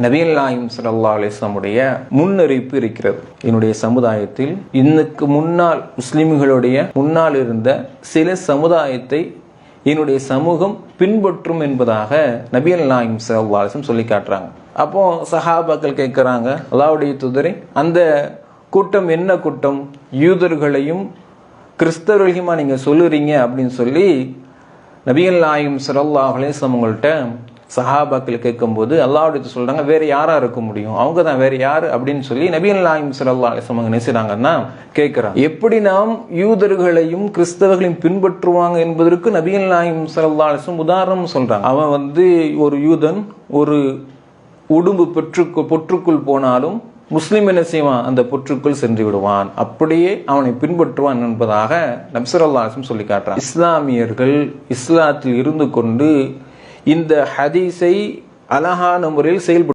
நபிகள் நாயகம் ஸல்லல்லாஹு அலைஹி வஸல்லம் முன்னறிவிப்பு இருக்கிறது. என்னுடைய சமுதாயத்தில் இன்னுக்கு முன்னால் முஸ்லிம்களுடைய முன்னால் இருந்த சில சமுதாயத்தை என்னுடைய சமூகம் பின்பற்றும் என்பதாக நபிகள் நாயகம் ஸல்லல்லாஹு அலைஹி வஸல்லம் சொல்லி காட்டுறாங்க. அப்போ சஹாபாக்கள் கேட்குறாங்க, அல்லாஹ்வுடைய தூதரே, அந்த கூட்டம் என்ன கூட்டம்? யூதர்களையும் கிறிஸ்தவர்களையுமா நீங்க சொல்லுறீங்க அப்படின்னு சொல்லி நபிகள் நாயகம் ஸல்லல்லாஹு அலைஹி வஸல்லம் உங்கள்கிட்ட சஹாபாக்கள் கேட்கும்போது அல்லாஹ்வுடைய சொல்றாங்க, வேற யாரா இருக்க முடியும்? அவங்க தான், வேற யாரு அப்படின்னு சொல்லி நபிகள் நாயகம் ஸல்லல்லாஹு அலைஹி வஸல்லம் நினைச்சாங்கன்னா கேட்கிறாங்க. எப்படி நாம் யூதர்களையும் கிறிஸ்தவர்களையும் பின்பற்றுவாங்க என்பதற்கு நபிகள் நாயகம் ஸல்லல்லாஹு அலைஹி வஸல்லம் உதாரணம் சொல்றாங்க. அவன் ஒரு யூதன் ஒரு உடும்பு பொற்றுக்குள் போனாலும் முஸ்லிம் என்ன செய்வான்? அந்த பொற்றுக்குள் சென்று விடுவான், அப்படியே அவனை பின்பற்றுவான் என்பதாக நபி ஸல்லல்லாஹு அலைஹி வஸல்லம் சொல்லி காட்டுறான். இஸ்லாமியர்கள் இஸ்லாத்தில் இருந்து கொண்டு இந்த ஹதீஸை அழகான முறையில் செயல்படுத்த